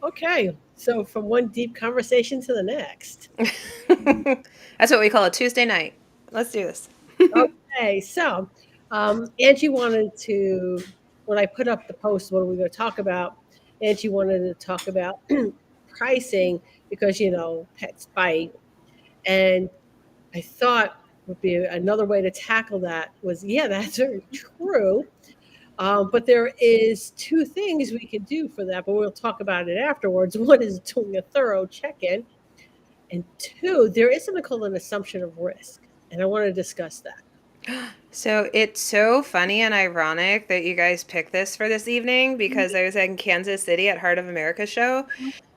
Okay, so from one deep conversation to the next. That's what we call a Tuesday night. Let's do this. Okay, so Angie wanted to, when I put up the post, what are we going to talk about? Angie wanted to talk about pricing because, pets bite. And I thought would be another way to tackle that was, yeah, that's very true. But there is two things we can do for that, but we'll talk about it afterwards. One is doing a thorough check-in, and two, there is something called an assumption of risk, and I want to discuss that. So it's so funny and ironic that you guys picked this for this evening because I was in Kansas City at Heart of America show.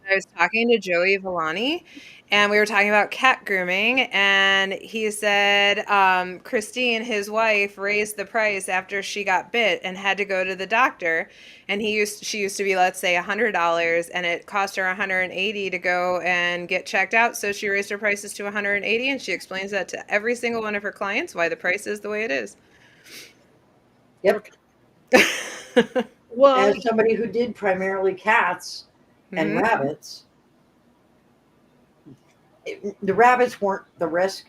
I was talking to Joey Villani, and we were talking about cat grooming, and he said Christine, his wife, raised the price after she got bit and had to go to the doctor, and she used to be, let's say, $100, and it cost her 180 to go and get checked out, so she raised her prices to 180, and she explains that to every single one of her clients why the price is the way it is. Yep. Well, As somebody who did primarily cats and Mhm. rabbits, the rabbits weren't the risk,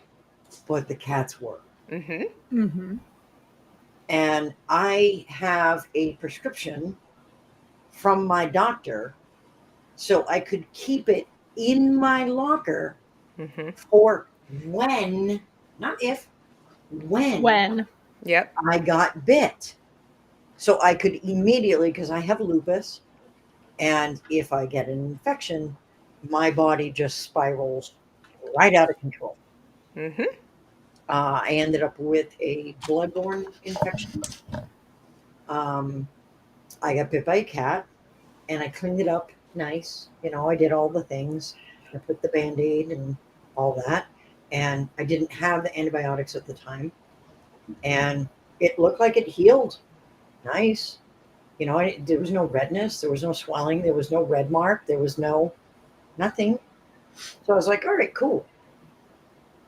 but the cats were. Mhm. mhm. And I have a prescription from my doctor so I could keep it in my locker Mhm. for when, not if, when Yep. I got bit. So I could immediately, because I have lupus, and if I get an infection, my body just spirals right out of control. Mhm. I ended up with a bloodborne infection. Um, I got bit by a cat, and I cleaned it up nice. I did all the things. I put the band aid and all that. And I didn't have the antibiotics at the time. And it looked like it healed nice. There was no redness, there was no swelling, there was no red mark, there was nothing. So I was like, all right, cool.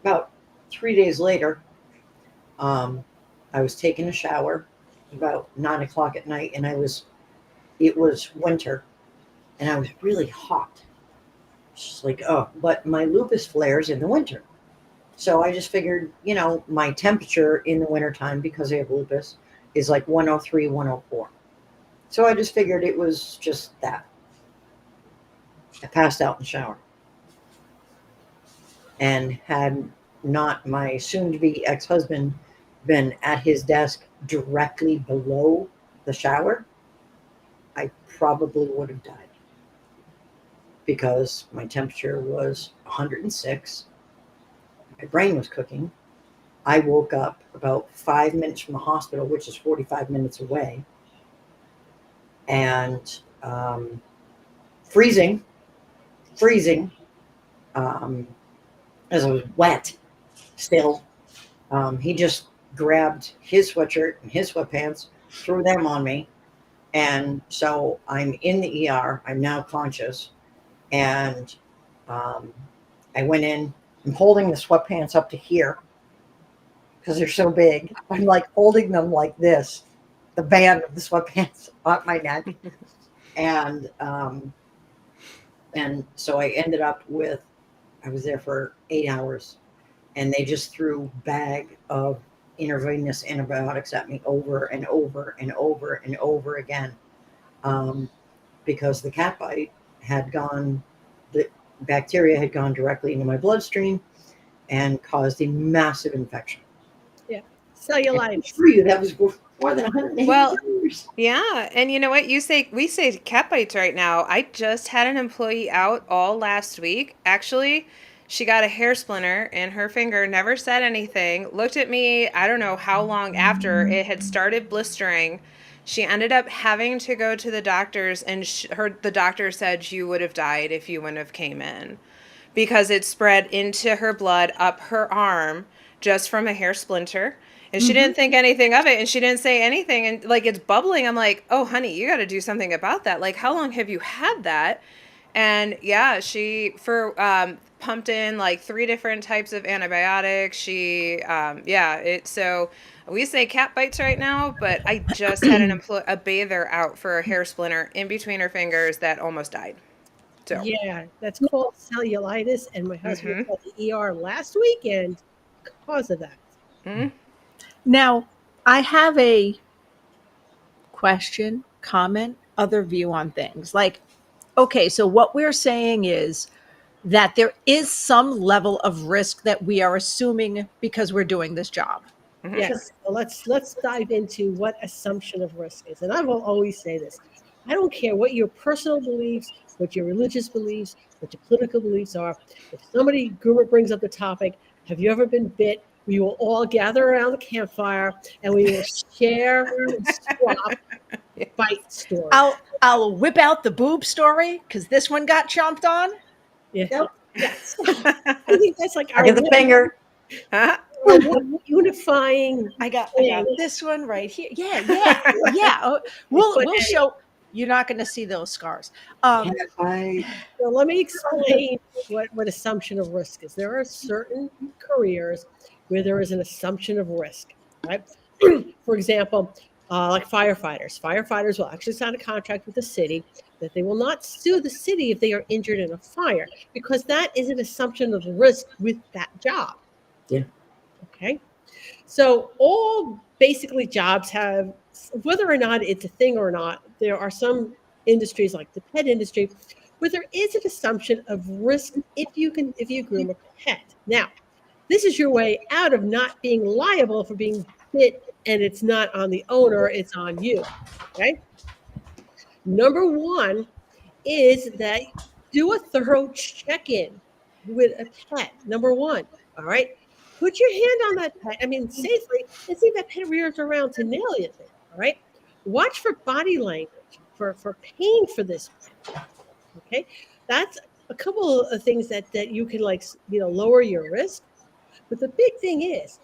About 3 days later, um, I was taking a shower about 9 o'clock at night, and it was winter, and I was really hot. Just like, oh, but my lupus flares in the winter. So I just figured, my temperature in the wintertime, because I have lupus, is like 103, 104. So I just figured it was just that. I passed out in the shower. And had not my soon to be ex husband been at his desk directly below the shower, I probably would have died because my temperature was 106. My brain was cooking. I woke up about 5 minutes from the hospital, which is 45 minutes away, and freezing, freezing, um, as I was wet still. He just grabbed his sweatshirt and his sweatpants, threw them on me. And so I'm in the ER. I'm now conscious. And um, I went in. I'm holding the sweatpants up to here because they're so big. I'm like holding them like this, the band of the sweatpants on my neck. And so I ended up with, I was there for 8 hours, and they just threw bag of intravenous antibiotics at me over and over and over and over again, because the cat bite had gone. bacteria had gone directly into my bloodstream and caused a massive infection. Yeah. And I Cellulitis. assure you, that was more than 180 Well, years. yeah, and you know what? We say cat bites right now. I just had an employee out all last week. Actually, she got a hair splinter in her finger, never said anything. Looked at me, I don't know how long after it had started blistering. She ended up having to go to the doctors, and the doctor said you would have died if you wouldn't have came in because it spread into her blood up her arm just from a hair splinter. And she Mm-hmm. didn't think anything of it and she didn't say anything. And like it's bubbling. I'm like, oh, honey, you got to do something about that. Like, how long have you had that? And yeah, she pumped in like 3 different types of antibiotics. So we say cat bites right now, but I just had a bather out for a hair splinter in between her fingers that almost died. So, Yeah, that's called cellulitis, and my husband was mm-hmm. at the ER last weekend because of that. Mm-hmm. Now, I have a question, comment, other view on things. Like, okay, so what we're saying is that there is some level of risk that we are assuming because we're doing this job. Mm-hmm. Yes, so let's dive into what assumption of risk is. And I will always say this. I don't care what your personal beliefs, what your religious beliefs, what your political beliefs are. If somebody groomer brings up the topic, have you ever been bit? We will all gather around the campfire and we will share and swap bite stories. I'll whip out the boob story because this one got chomped on. Yeah, Yep. yes. I think that's like I get the finger. our one unifying I got thing. this one right here. Yeah, yeah, yeah. Oh, But we'll anyway, show. You're not going to see those scars. Cat bite. so let me explain what assumption of risk is. There are certain careers where there is an assumption of risk, right? For example, like firefighters. Firefighters will actually sign a contract with the city that they will not sue the city if they are injured in a fire because that is an assumption of risk with that job. Yeah. Okay. So all basically jobs have, whether or not it's a thing or not, there are some industries like the pet industry where there is an assumption of risk if you groom a pet. Now, this is your way out of not being liable for being bit and it's not on the owner, it's on you. Okay. Number one is that do a thorough check-in with a pet. Number one. All right. Put your hand on that pet, I mean, safely, and see if that pet rears around to nail you there. All right. Watch for body language, for pain for this pet. Okay. That's a couple of things that you can like, lower your risk. But the big thing is,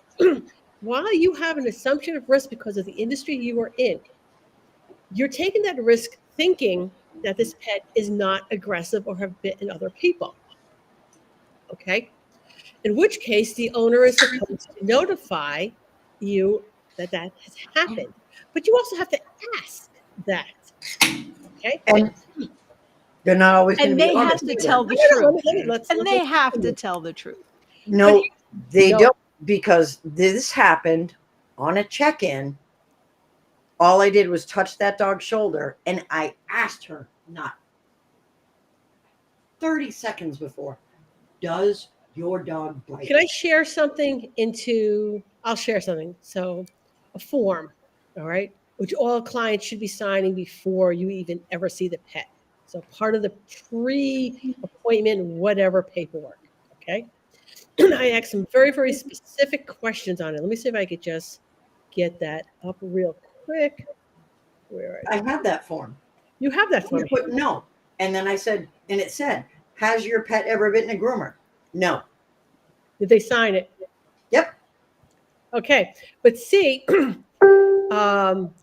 while you have an assumption of risk because of the industry you are in, you're taking that risk thinking that this pet is not aggressive or have bitten other people. Okay. In which case, the owner is supposed to notify you that that has happened. But you also have to ask that. Okay. And they're not always going to And be they have honest to either. tell the No, no, truth. And they let's have to continue. tell the truth. But No, they no, don't, because this happened on a check-in. All I did was touch that dog's shoulder, and I asked her not 30 seconds before, does your dog bite? can I share something into? I'll share something. So, a form, all right, which all clients should be signing before you even ever see the pet. So, part of the pre-appointment, whatever paperwork. Okay. I asked some very, very specific questions on it. Let me see if I could just get that up real quick. Where I have that form. you have that I form put here? no. And then I said, and it said, has your pet ever bitten a groomer? No. Did they sign it? Yep. Okay, but see, um,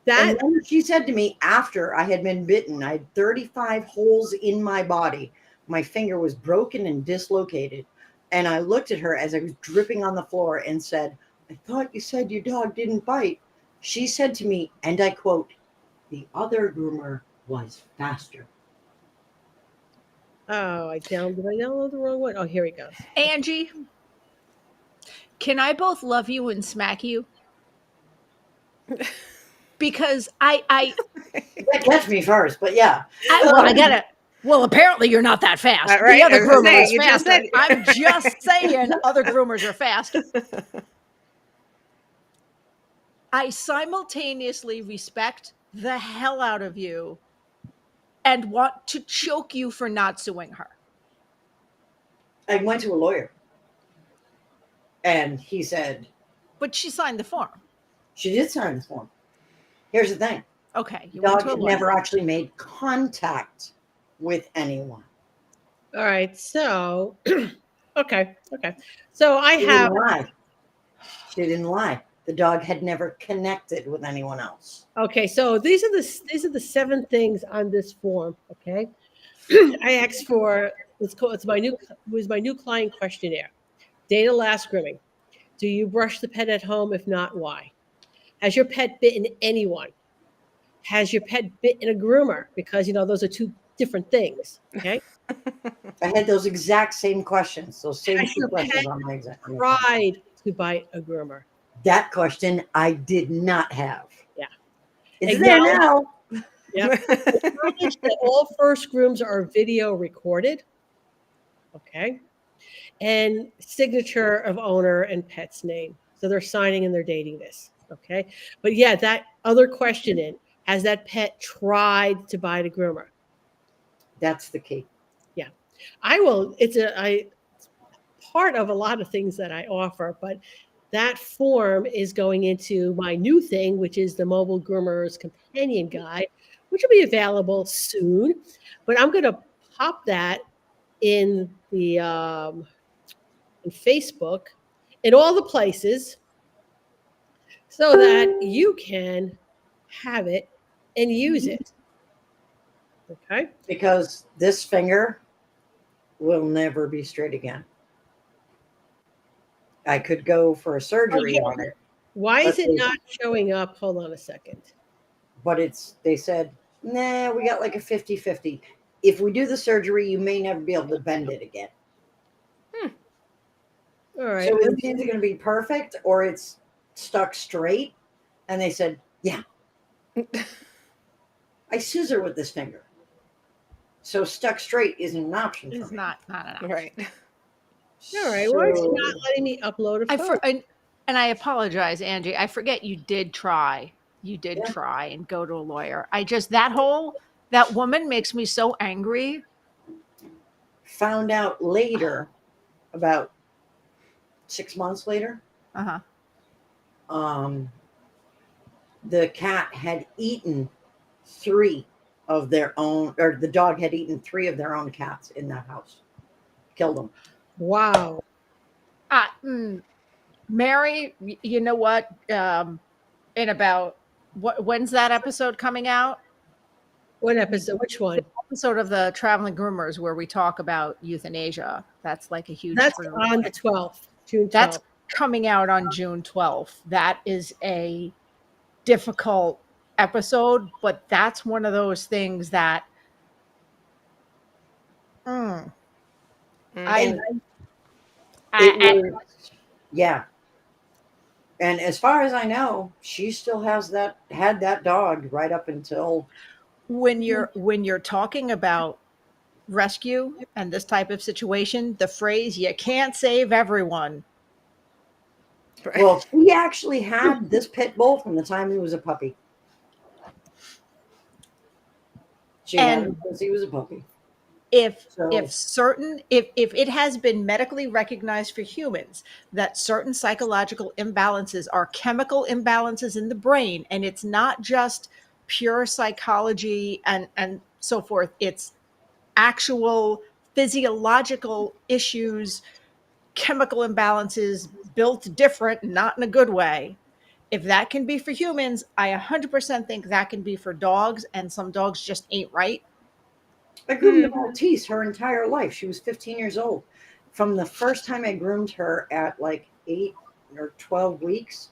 that And then she said to me after I had been bitten, I had 35 holes in my body. My finger was broken and dislocated. And I looked at her as I was dripping on the floor and said, I thought you said your dog didn't bite. She said to me, and I quote, the other groomer was faster. did I download the wrong one? Oh, here he goes. Angie, can I both love you and smack you? Because You gotta catch me first, but yeah. well, I gotta. Well, apparently you're not that fast. The Right? I other was gonna groomer say, is you just faster. said I'm just saying other groomers are fast. I simultaneously respect the hell out of you and want to choke you for not suing her. I went to a lawyer and he said, But she signed the form. she did sign the form. Here's the thing. Okay, The you went dog to a had lawyer. never actually made contact with anyone. All right. So, okay. So I She have, didn't lie. She didn't lie. The dog had never connected with anyone else. okay. So these are the 7 things on this form. Okay. I asked for, it's my new, was my new client questionnaire. Date of last grooming. Do you brush the pet at home? If not, why? Has your pet bitten anyone? Has your pet bitten a groomer? Because, those are 2 different things. Okay. I had those exact same questions, those same Has 2 your questions pet on my exam. tried to bite a groomer? That question I did not have. Yeah. It's there Acknowledge, now. yep. Acknowledge that all first grooms are video recorded. Okay. And signature of owner and pet's name. So they're signing and they're dating this. Okay. But yeah, that other question in, has that pet tried to bite a groomer? That's the key. Yeah. I will, it's part of a lot of things that I offer, but that form is going into my new thing, which is the Mobile Groomers Companion Guide, which will be available soon. But I'm going to pop that in the in Facebook, in all the places, so that you can have it and use it. Okay. Because this finger will never be straight again. I could go for a surgery on it, Why is but it not showing up? Hold on a second. they said, nah, we got like a 50-50. If we do the surgery, you may never be able to bend it again. All right. So it's either going to be perfect or it's stuck straight. And they said, yeah, I scissor with this finger. So stuck straight isn't an option for It's me. not an option. Right. All right. Why is it So not letting me upload a I photo? and I apologize, Angie. I forget you did try. You did Yeah. try and go to a lawyer. I just that woman makes me so angry. found out later, about 6 months later, Uh-huh. um, the cat had eaten 3 of their own, or the dog had eaten 3 of their own cats in that house, killed them. Wow. Mary, you know what? In about when's that episode coming out? What episode? Which one? Episode of the Traveling Groomers where we talk about euthanasia. That's like a huge That's trigger. on the 12th, June That's 12th. coming out on June 12th. That is a difficult episode, but that's one of those things that mm, I, And it I was, yeah. And as far as I know, she still had that dog right up until when you're talking about rescue and this type of situation, the phrase "you can't save everyone." Right. well, she actually had this pit bull from the time he was a puppy. She had him And since he was a puppy. if So if it has been medically recognized for humans that certain psychological imbalances are chemical imbalances in the brain, and it's not just pure psychology and so forth, it's actual physiological issues, chemical imbalances built different, not in a good way. If that can be for humans, I 100% think that can be for dogs, and some dogs just ain't right. I groomed a Maltese her entire life. She was 15 years old. From the first time I groomed her at like 8 or 12 weeks,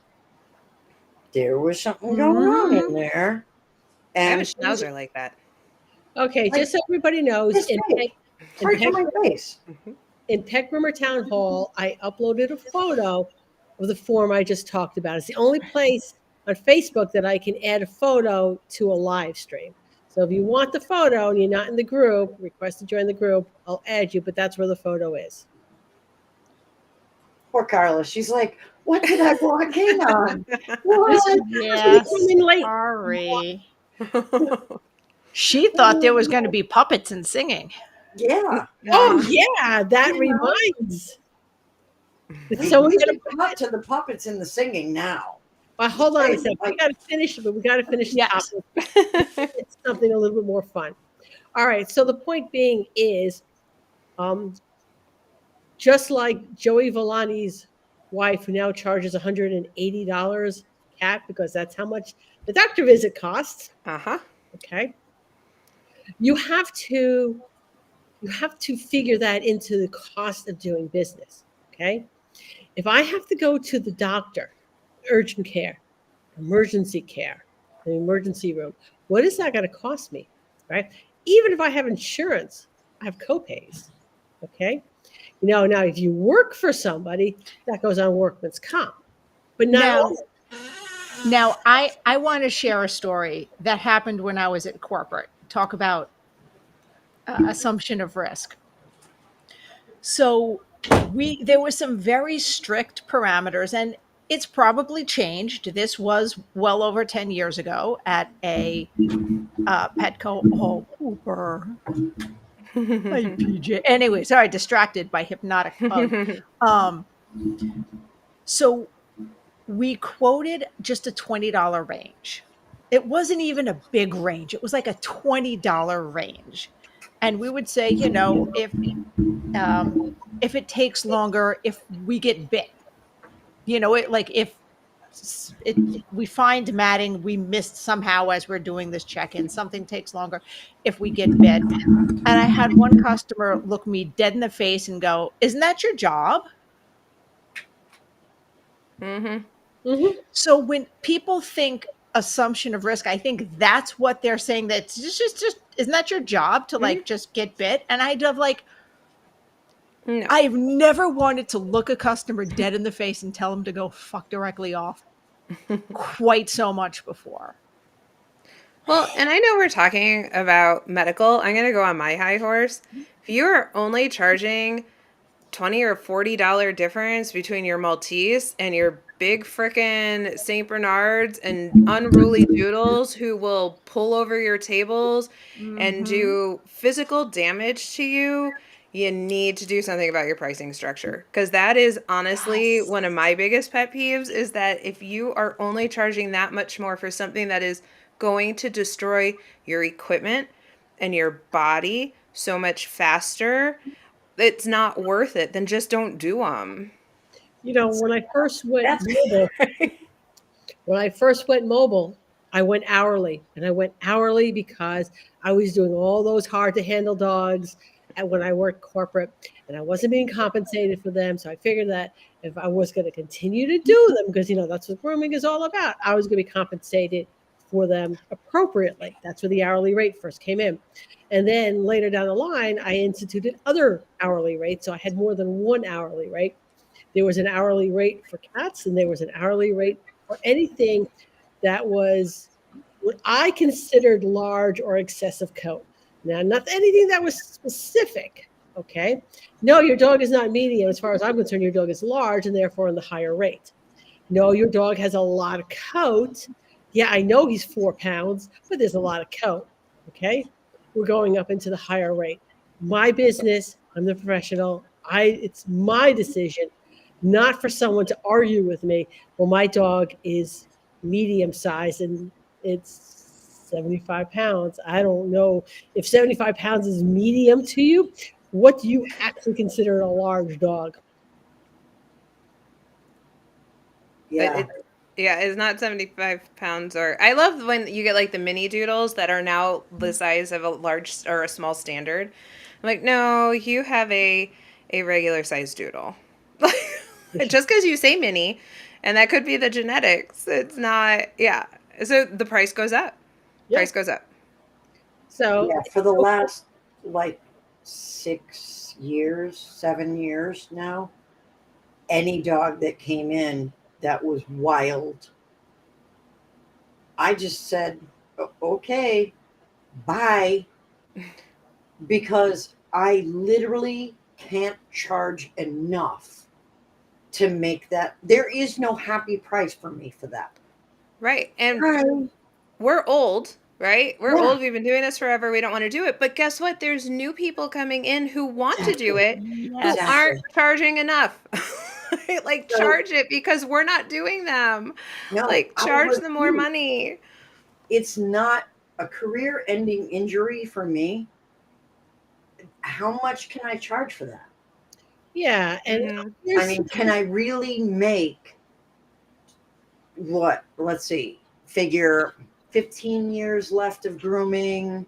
there was something going on in Mhm. there. I have a And she was schnauzer like that. Okay, like just so everybody knows, this big, in right to Pet, my face. Mhm. in Pet Groomer Town Hall, I uploaded a photo of the form I just talked about. It's the only place on Facebook that I can add a photo to a live stream. So if you want the photo and you're not in the group, request to join the group. I'll add you, but that's where the photo is. Poor Carla. She's like, what did I walk in on? This What? is you come Yes, in late. sorry. She thought there was going to be puppets and singing. Yeah. Oh Uh-huh. yeah, that You know, reminds. Did we, someone we get a can cut to the puppets and the singing now. well, hold on a Say, second. We like, got to finish, but we got to finish the Yes. topic. It's something a little bit more fun. All right. So the point being is, um, just like Joey Villani's wife, who now charges $180 cat because that's how much the doctor visit costs. Uh-huh. Okay, you have to you have to figure that into the cost of doing business. Okay, if I have to go to the doctor, urgent care, emergency care, the emergency room, what is that going to cost me? Right? Even if I have insurance, I have copays. Okay. Now if you work for somebody, that goes on workman's comp, but not Now, all. I want to share a story that happened when I was at corporate. Talk about assumption of risk. So we there were some very strict parameters, and it's probably changed. This was well over 10 years ago at a Petco. Oh, pooper. Hi, PJ. Anyway, sorry, distracted by hypnotic pug. Um, so we quoted just a $20 range. It wasn't even a big range. It was like a $20 range. And we would say, if it takes longer, if we get bit, it like if it we find matting we missed somehow as we're doing this check-in, something takes longer if we get bit. And I had one customer look me dead in the face and go, "Isn't that your job?" Mhm. Mhm. So when people think assumption of risk, I think that's what they're saying, that it's just isn't that your job to Mhm. like just get bit? And I'd have like, No. I've never wanted to look a customer dead in the face and tell them to go fuck directly off quite so much before. Well, and I know we're talking about medical. I'm going to go on my high horse. If you are only charging 20 or $40 difference between your Maltese and your big frickin' St. Bernards and unruly doodles who will pull over your tables and Mhm. do physical damage to you, you need to do something about your pricing structure. Because that is honestly Yes. one of my biggest pet peeves is that if you are only charging that much more for something that is going to destroy your equipment and your body so much faster, it's not worth it, then just don't do them. When I first went that's mobile, when I first went mobile, I went hourly, and I went hourly because I was doing all those hard to handle dogs and when I worked corporate, and I wasn't being compensated for them. So I figured that if I was going to continue to do them, because that's what grooming is all about, I was going to be compensated for them appropriately. That's where the hourly rate first came in. And then later down the line, I instituted other hourly rates. So I had more than one hourly rate. There was an hourly rate for cats, and there was an hourly rate for anything that was what I considered large or excessive coat. Now, not anything that was specific. Okay. No, your dog is not medium. As far as I'm concerned, your dog is large and therefore in the higher rate. No, your dog has a lot of coat. Yeah, I know he's 4 pounds, but there's a lot of coat. Okay. We're going up into the higher rate. My business, I'm the professional. It's my decision, not for someone to argue with me. Well, my dog is medium size and it's 75 pounds. I don't know if 75 pounds is medium to you. What do you actually consider a large dog? yeah. It yeah, it's not 75 pounds. Or I love when you get like the mini doodles that are now the size of a large or a small standard. I'm like, no, you have a regular size doodle. Just because you say mini, and that could be the genetics. It's not, yeah. So the price goes up. Yeah. Price goes up. So, Yeah. For the last like 6 years, 7 years now, any dog that came in that was wild, I just said, Okay, Bye. Because I literally can't charge enough to make that. There is no happy price for me for that. Right. And Right. we're old, right? We're Yeah, old. We've been doing this forever. We don't want to do it. But guess what? There's new people coming in who want to do exactly. it, who aren't Exactly. Yes. charging enough. Like, So, charge it because we're not doing them. no, Like, I charge them more refuse. money. It's not a career ending injury for me. How much can I charge for that? Yeah, and Hmm. I there's mean, can I really make what? Let's see, figure 15 years left of grooming.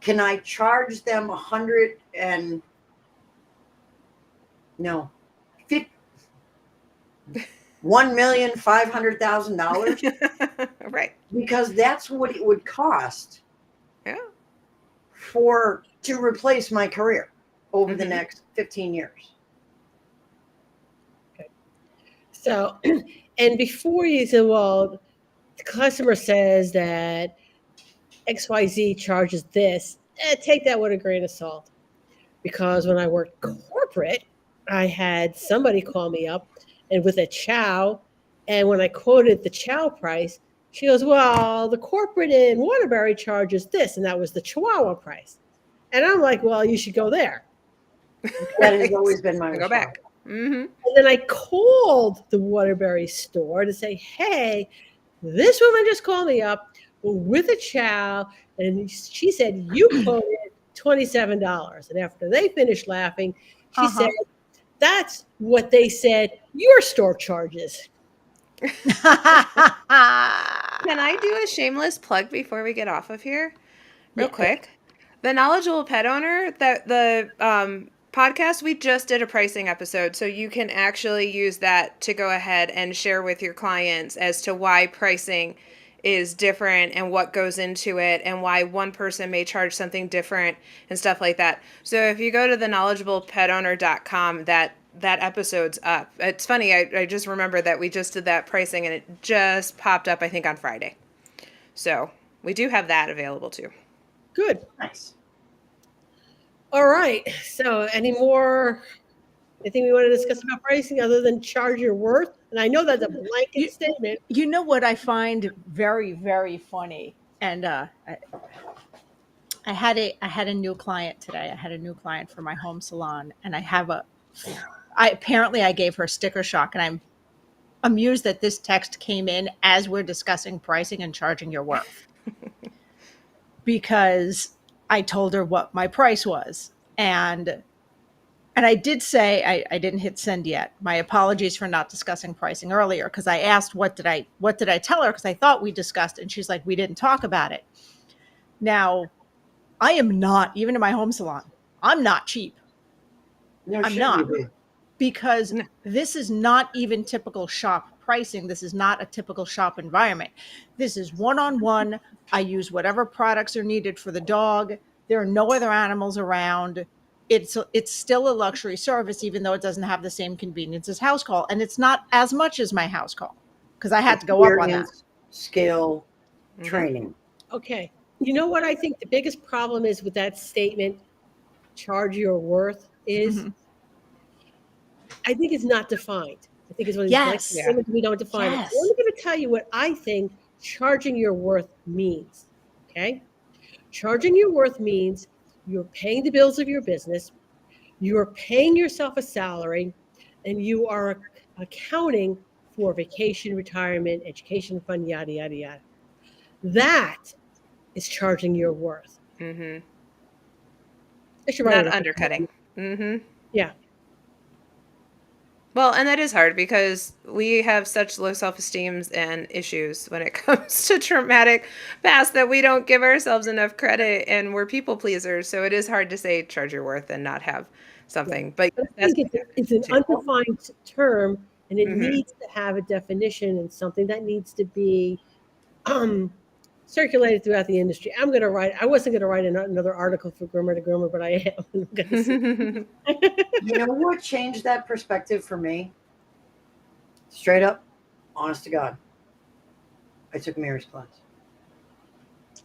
Can I charge them 1,500,000 Right. because that's what it would cost Yeah. for to replace my career over the Hmm. next 15 years. so, and before you say, well, the customer says that XYZ charges this, take that with a grain of salt. Because when I worked corporate, I had somebody call me up and with a chow. And when I quoted the chow price, she goes, well, the corporate in Waterbury charges this. And that was the Chihuahua price. And I'm like, well, you should go there. That has Right. always been my I go response. back. Hmm. And then I called the Waterbury store to say, hey, this woman just called me up with a chow, and she said, you quoted $27. And after they finished laughing, she said, Uh-huh. that's what they said your store charges. Can I do a shameless plug before we get off of here? Real Yeah. quick. The Knowledgeable Pet Owner, that the podcast, we just did a pricing episode, so you can actually use that to go ahead and share with your clients as to why pricing is different and what goes into it and why one person may charge something different and stuff like that. So if you go to the knowledgeablepetowner.com, that episode's up. It's funny, I just remembered that we just did that pricing and it just popped up, I think, on Friday. So we do have that available too. Good. Nice. All right. So, any more? Anything we want to discuss about pricing other than charge your worth? And I know that's a blanket you, statement. you know what I find very, very funny? And I had a new client today. I had a new client for my home salon, and I apparently I gave her sticker shock, and I'm amused that this text came in as we're discussing pricing and charging your worth, because I told her what my price was. And I did say I didn't hit send yet. My apologies for not discussing pricing earlier, because I asked what did I tell her, because I thought we discussed, and she's like, we didn't talk about it. Now, I am not, even in my home salon, I'm not cheap. No, I'm should you not, be? because No. this is not even typical shop pricing. This is not a typical shop environment. This is one on one. I use whatever products are needed for the dog. There are no other animals around. It's still a luxury service, even though it doesn't have the same convenience as house call, and it's not as much as my house call, because I had to go up on that. Experience, skill, Hmm. training. Okay. You know what I think the biggest problem is with that statement, charge your worth, is Mm-hmm. I think it's not defined. I think it's one of these blank Yes. Yeah. statements we don't define it. I'm Yes. only going to tell you what I think charging your worth means. Okay. Charging your worth means you're paying the bills of your business, you're paying yourself a salary, and you are accounting for vacation, retirement, education fund, yada, yada, yada. That is charging your worth. Hmm. I should write Not it undercutting. up. Hmm. Yeah. Well, and that is hard because we have such low self-esteem and issues when it comes to traumatic past that we don't give ourselves enough credit, and we're people pleasers. So it is hard to say charge your worth and not have Yeah. something. But But I that's think it's an too. undefined term and it Hmm. needs to have a definition and something that needs to be um, circulated throughout the industry. I wasn't going to write another article for Groomer to Groomer, but I am. I'm going to see. You know what changed that perspective for me? Straight up, honest to God, I took Mary's class.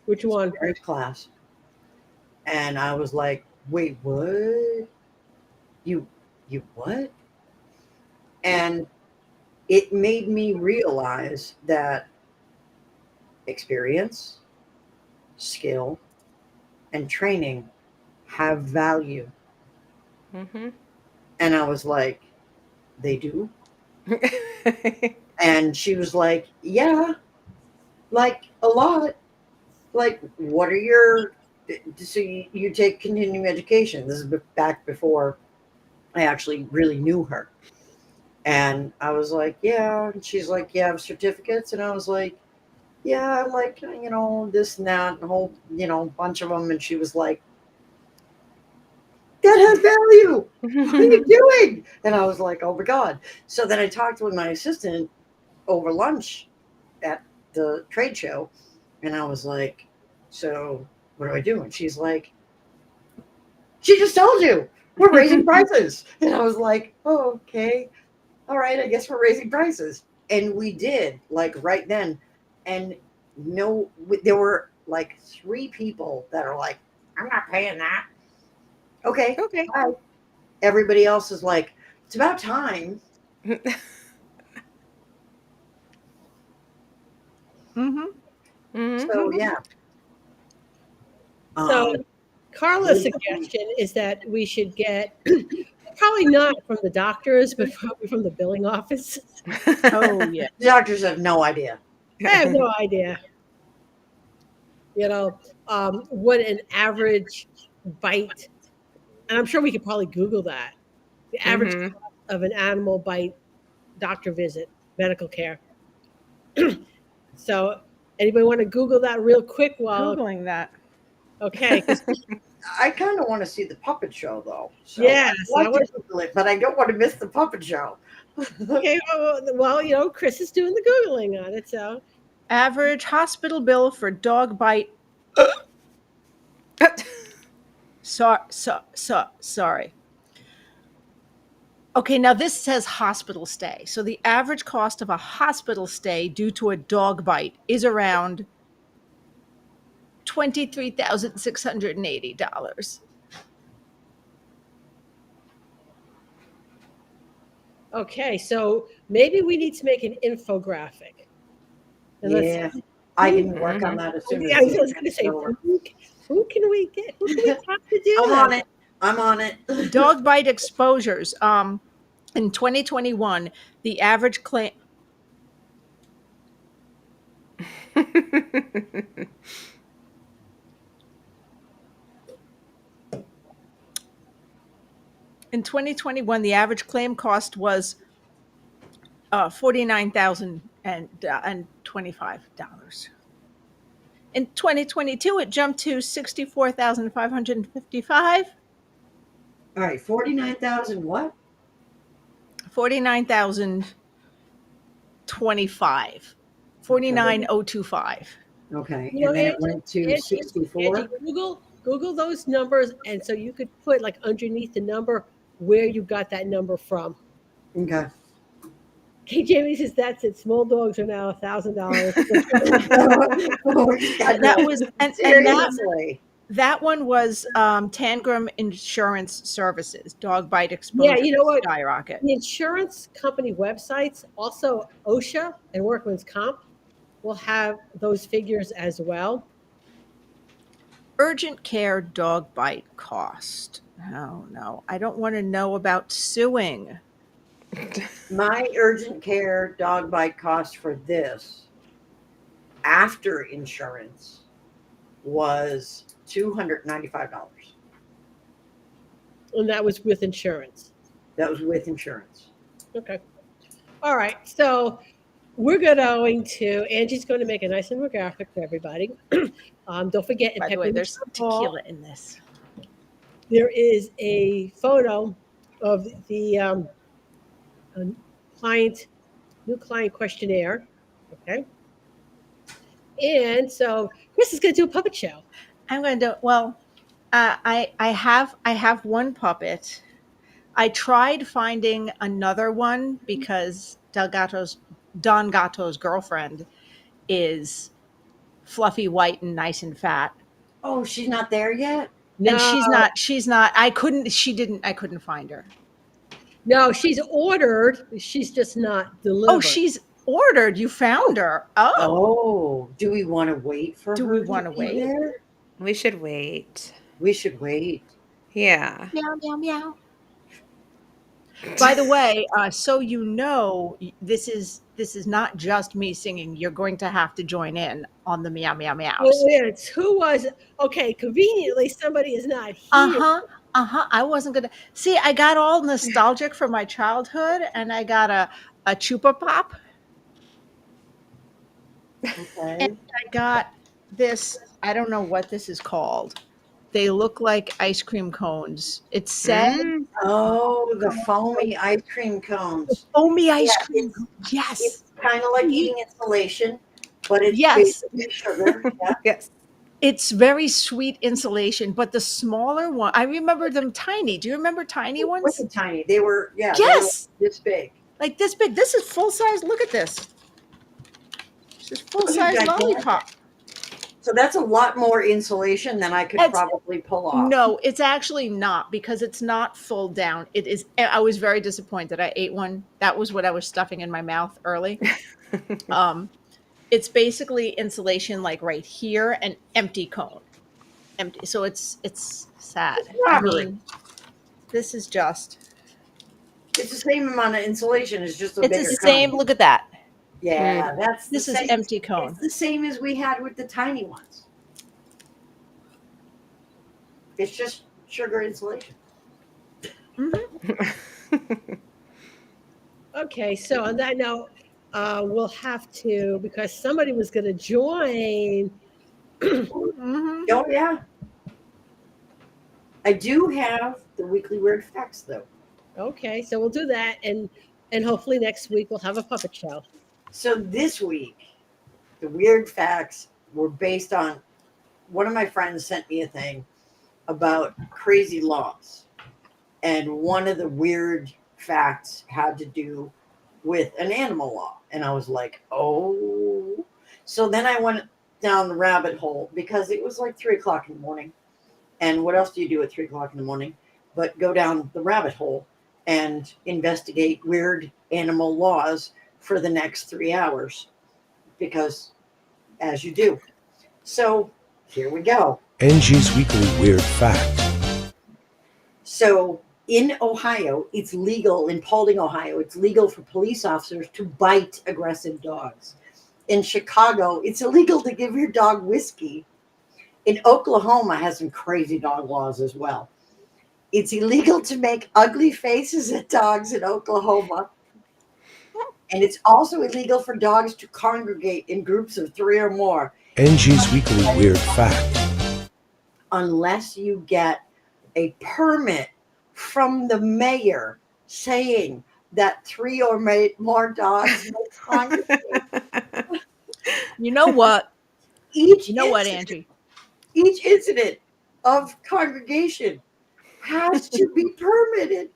Which one? Mary's class And I was like, wait, what? You, you what? And it made me realize that experience, skill, and training have value. Mm-hmm. And I was like, they do? And she was like, yeah, like a lot. Like, what are your. So you take continuing education. This is back before I actually really knew her. And I was like, yeah. And she's like, you have certificates? And I was like, yeah, like, this and that, and a whole, bunch of them. And she was like, that has value. What are you doing? And I was like, oh my God. So then I talked with my assistant over lunch at the trade show. And I was like, so what do I do? And she's like, she just told you we're raising prices. And I was like, oh, okay. All right. I guess we're raising prices. And we did, like, right then. And no, there were like three people that are like, I'm not paying that. Okay. Okay. Bye. Everybody else is like, it's about time. Mm-hmm. So, Mm-hmm. yeah. So Um, Carla's suggestion is that we should get probably not from the doctors, but probably from the billing office. Oh yeah. the doctors have no idea. I have no idea, what an average bite, and I'm sure we could probably Google that. The average Mm-hmm. cost of an animal bite doctor visit, medical care. So, anybody want to Google that real quick? While Googling that. okay, 'cause- I kind of want to see the puppet show, though. So yes, I'd I like want. to Google it, but I don't want to miss the puppet show. Okay, Chris is doing the googling on it, so Average hospital bill for dog bite. Sorry. Okay, now this says hospital stay. So the average cost of a hospital stay due to a dog bite is around $23,680. okay, so maybe we need to make an infographic, and let's Yeah, I who. can work on that as soon Yeah, as I this was going to is say over. who can we get? Who can we talk to do I'm that? on it. I'm on it. Dog bite exposures. In 2021, the average claim. In 2021, the average claim cost was $49,025. In 2022, it jumped to 64,555. All right, 49,000 what? 49,025. Okay. 49,025. Okay, You know, and then it went to Angie, 64. Google those numbers, and so you could put like underneath the number where you got that number from. Okay. Okay, Jamie says that's it. Small dogs are now $1,000. That was and Seriously. that one was Tangram Insurance Services. Dog bite Yeah, exposure you know what? skyrocket. The insurance company websites, also OSHA and Workman's Comp, will have those figures as well. Urgent care dog bite cost. Oh no, I don't want to know about suing. My urgent care dog bite cost for this after insurance was $295. And that was with insurance. That was with insurance. Okay. All right. So we're going to, Angie's going to make a nice infographic for everybody. Don't forget, in By the way, Peppermint there's Hall, tequila in this. there is a photo of the um, client, new client questionnaire. Okay. And so Chris is going to do a puppet show. I'm going to. Well, I have one puppet. I tried finding another one because Don Gatto's girlfriend is fluffy white and nice and fat. Oh, she's not there yet? And No, she's not, I couldn't find her. no, she's ordered. She's just not Oh, delivered. she's ordered. You found her. Oh, Oh, do we want to wait for do we her to want to be wait? there? We should wait. We should wait. Yeah. Meow, meow, meow. By the way, so you know, this is not just me singing. You're going to have to join in on the meow meow Well, meows. yeah, it's who was it? Okay, conveniently somebody is not Uh here. huh. Uh huh. I wasn't gonna see. I got all nostalgic for my childhood, and I got a chupa pop, and Okay. I got this. I don't know what this is called. They look like ice cream cones. It said Mm. Oh, the foamy ice cream cones. foamy ice Yeah, cream cone. it's Yes. kind of like Sweet. eating insulation, but it's Yes. basically sugar. Yeah. Yes. It's very sweet insulation, but the smaller one, I remember them tiny. Do you remember tiny ones? Wicked tiny. They were, yeah, they were Yes, this big. like this big. This is full size. Look at this. This is full Those are size gigantic. lollipop. So that's a lot more insulation than I could It's probably pull off. no, it's actually not because it's not full down. It is. I was very disappointed. I ate one. That was what I was stuffing in my mouth early. Um, it's basically insulation like right here, an empty cone, empty. So it's sad. It's I robbery. mean, this is just. It's the same amount of insulation. It's just a It's the bigger same. cone. Look at that. Yeah, that's the This is same. empty It's cone. the same as we had with the tiny ones. It's just sugar insulation. Okay, so on that note, we'll have to because somebody was going to join. Mhm. Oh yeah. I do have the weekly weird facts though. Okay, so we'll do that, and hopefully next week we'll have a puppet show. So this week, the weird facts were based on one of my friends sent me a thing about crazy laws. And one of the weird facts had to do with an animal law. And I was like, oh. So then I went down the rabbit hole because it was like 3 o'clock in the morning. And what else do you do at 3 o'clock in the morning but go down the rabbit hole and investigate weird animal laws for the next 3 hours? Because as you do. So here we go. Angie's Weekly Weird Fact. So in Ohio, it's legal, in Paulding, Ohio, it's legal for police officers to bite aggressive dogs. In Chicago, it's illegal to give your dog whiskey. In Oklahoma, has some crazy dog laws as well. It's illegal to make ugly faces at dogs in Oklahoma. And it's also illegal for dogs to congregate in groups of 3 or more. Angie's Weekly Weird Fact. Unless you get a permit from the mayor saying that 3 or more dogs may congregate. You know what? Each You know what, incident, Angie? each incident of congregation has to be permitted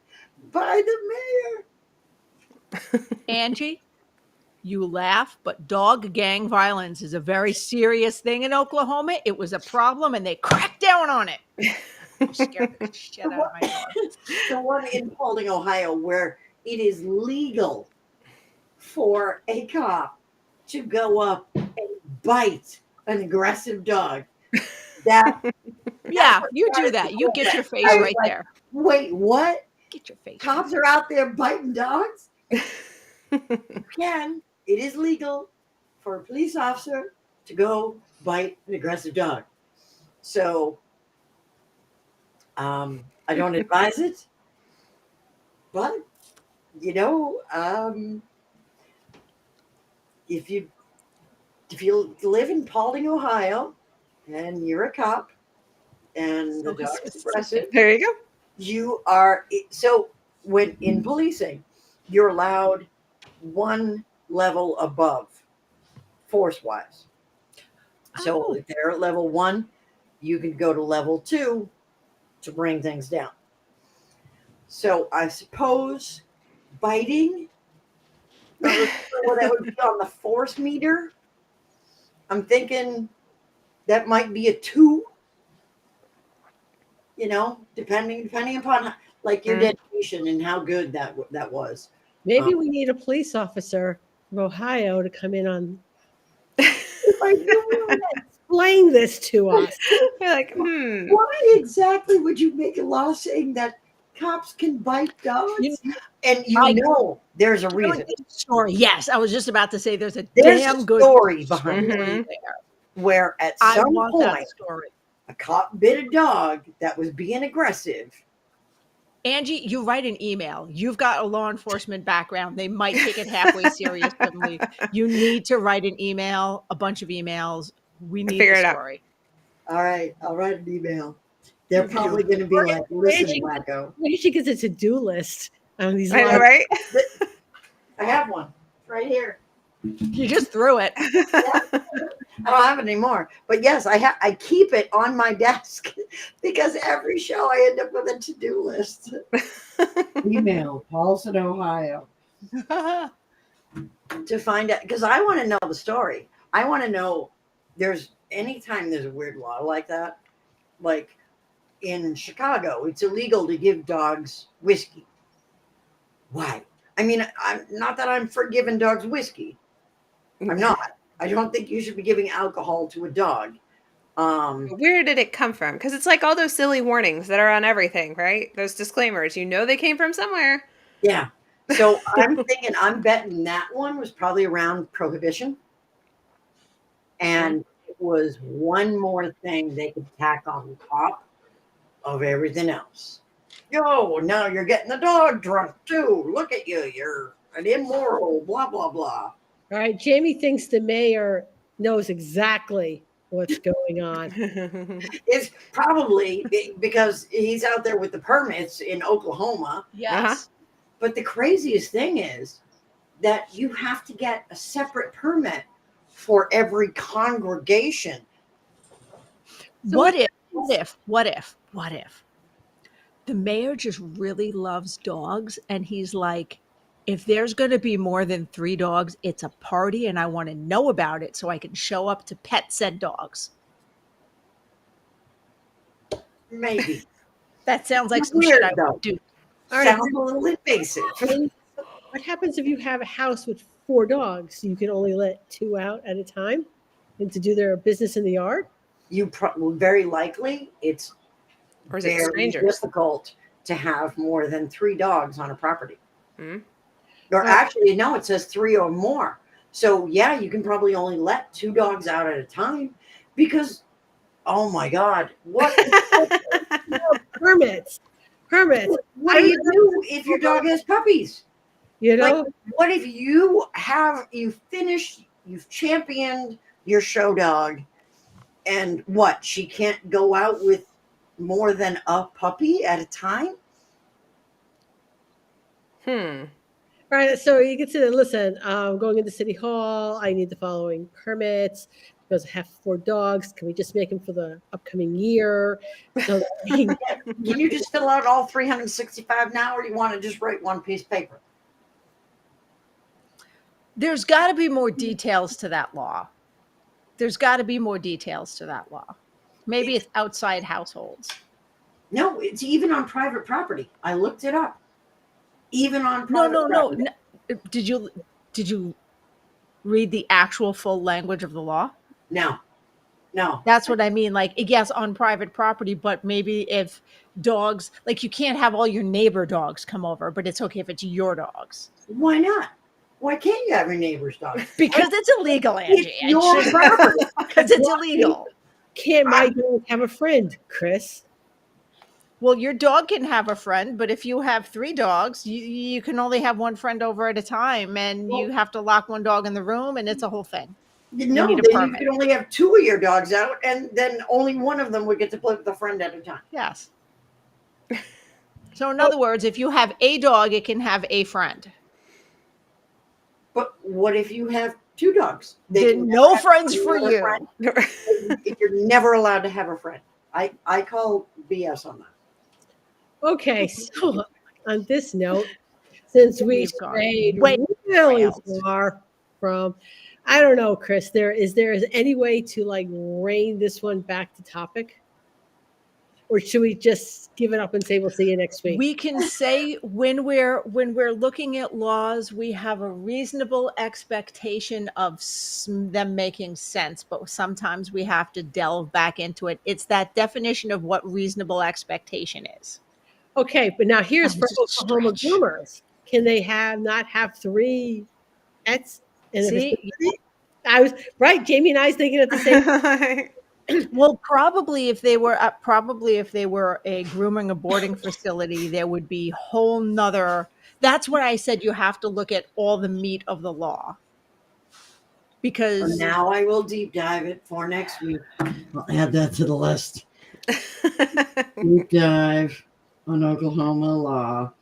by the mayor. Angie, you laugh, but dog gang violence is a very serious thing in Oklahoma. It was a problem and they cracked down on it. I scared the shit out of my dog. The one in Paulding, Ohio, where it is legal for a cop to go up and bite an aggressive dog. That Yeah, you do that. You get your face I was right like, there. wait, what? Get your face. Cops are out there biting dogs? You can. It is legal for a police officer to go bite an aggressive dog. So I don't advise it, but you know, if you live in Paulding, Ohio, and you're a cop, and the So dog is specific. aggressive, There you go. you are so when in policing, you're allowed one level above force wise. So Oh. if they're at level 1, you can go to level 2 to bring things down. So I suppose biting, what that would be on the force meter. I'm thinking that might be a 2. You know, depending upon like your Mm. dedication and how good that was. Maybe we need a police officer from Ohio to come in on Like, explain this to us. You're like, why exactly would you make a law saying that cops can bite You dogs? And I there's a really reason. good story. Yes, I was just about to say there's a There's a damn good story behind it story Mhm. there. where at I some want that point story. a cop bit a dog that was being aggressive. Angie, you write an email. You've got a law enforcement background. They might take it halfway seriously. You need to write an email, a bunch of emails. We need Figure the it out. All story. right, I'll write an email. They're probably going to be like, "Listen, wacko." Maybe she gets a to-do list on these I know, laws. right? I have one right here. You just threw it. I don't have it anymore, but yes, I keep it on my desk because every show I end up with a to-do list. Email Paulson, Ohio, to find out because I want to know the story. I want to know anytime there's a weird law like that, like in Chicago, it's illegal to give dogs whiskey. Why? I mean, I'm not that I'm for giving dogs whiskey. I'm not. I don't think you should be giving alcohol to a dog. Where did it come from? Because it's like all those silly warnings that are on everything, right? Those disclaimers. You know they came from somewhere. Yeah. So I'm betting that one was probably around prohibition. And it was one more thing they could tack on top of everything else. Yo, now you're getting the dog drunk too. Look at you. You're an immoral, blah, blah, blah. All right, Jamie thinks the mayor knows exactly what's going on. It's probably because he's out there with the permits in Oklahoma. Yes. But the craziest thing is that you have to get a separate permit for every congregation. What if the mayor just really loves dogs and he's like, if there's going to be more than 3 dogs, it's a party and I want to know about it so I can show up to pet said dogs. Maybe. That sounds like It's some shit weird I though. would do. All right, Sounds a little invasive. what happens if you have a house with 4 dogs? You can only let 2 out at a time and to do their business in the yard? Very likely it's Or is it very strangers? difficult to have more than 3 dogs on a property. Hmm? Or actually, no, it says 3 or more. So yeah, you can probably only let 2 dogs out at a time because, oh my God, what Permits. Permits. what do you do if your dog has puppies? You Like, know? what if you've finished, you've championed your show dog, and what, she can't go out with more than a puppy at a time? All right, so you can say, listen, going into City Hall, I need the following permits because I have 4 dogs. Can we just make them for the upcoming year? So that we can Can you just fill out all 365 now, or do you want to just write one piece of paper? There's got to be more details to that law. Maybe it's outside households. No, it's even on private property. I looked it up. Even on No, private property. no. Did you read the actual full language of the law? No. That's what I mean. Like, yes, on private property, but maybe if dogs, like, you can't have all your neighbor dogs come over, but it's okay if it's your dogs. Why not? Why can't you have your neighbor's dog? Because it's illegal, Angie. It's your property. Because it's illegal. can't my dog have a friend, Chris? Well, your dog can have a friend, but if you have 3 dogs, you can only have one friend over at a time, and you have to lock one dog in the room, and it's a whole thing. No, need a then you permit. could only have 2 of your dogs out, and then only one of them would get to play with a friend at a time. Yes. So, in other words, if you have a dog, it can have a friend. But what if you have 2 dogs? Then no friends for you. Friend. You're never allowed to have a friend. I call BS on that. Okay, so on this note, since we We've gone strayed way really rails. far from, I don't know, Chris, is there any way to like rein this one back to topic? or should we just give it up and say we'll see you next week? We can say when we're looking at laws, we have a reasonable expectation of them making sense, but sometimes we have to delve back into it. It's that definition of what reasonable expectation is. Okay, but now here's That for was a Oklahoma stretch. groomers. Can they not have 3 pets in a See, vicinity? I was right. Jamie and I was thinking at the same. well, probably if they were a grooming or boarding facility, there would be whole nother. That's what I said. You have to look at all the meat of the law So because now I will deep dive it for next week. I'll add that to the list. Deep dive on Oklahoma law.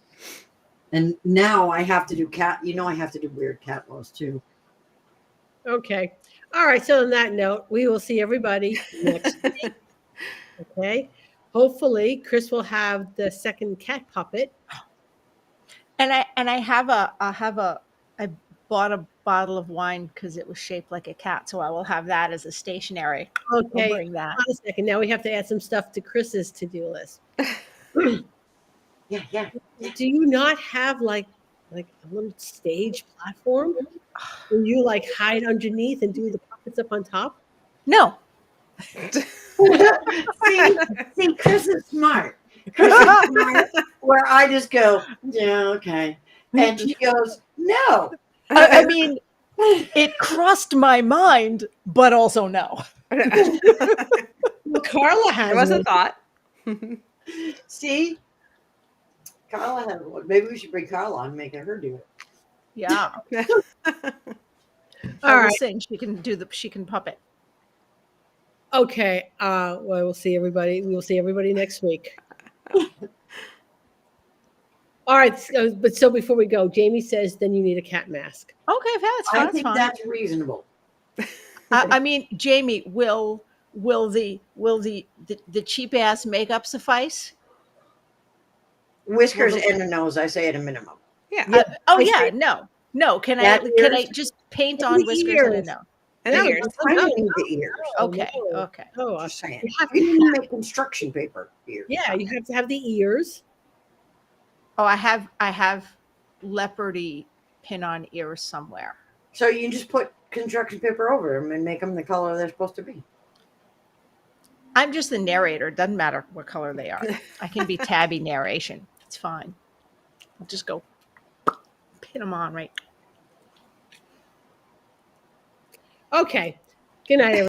And now I have to do cat. I have to do weird cat laws too. Okay. All right. So on that note, we will see everybody next week. Okay. Hopefully, Chris will have the second cat puppet. I bought a bottle of wine because it was shaped like a cat, so I will have that as a stationery. I'll Okay. bring that. On a second. Now we have to add some stuff to Chris's to-do list. Yeah. Do you not have like a little stage platform where you like hide underneath and do the puppets up on top? No. see, Chris is smart. Chris is smart. Where I just go, yeah, okay, and she goes, no. I mean, it crossed my mind, but also no. Well, Carla It has was a one. thought. See, Carla has one. Maybe we should bring Carla on and make her do it. Yeah. All I will right. sing. She can puppet. Okay. Well, we'll see everybody. We will see everybody next week. All right. So before we go, Jamie says then you need a cat mask. Okay, that's I fine. think that's reasonable. I mean, Jamie, will the cheap ass makeup suffice? Whiskers Will the, and a nose, I say at a minimum. Yeah. oh I yeah, say no. Can cat I ears. just paint And on the whiskers and a ears. no? And No, the ears. I no, don't need the ears. Okay, no. okay. No, Just saying. you have I to. didn't make construction paper ears. Yeah, you have to have the ears. Oh, I have leopardy pin on ears somewhere. So you can just put construction paper over them and make them the color they're supposed to be. I'm just the narrator. It doesn't matter what color they are. I can be tabby narration. It's fine. I'll just go pin them on right. Okay. Good night, everybody.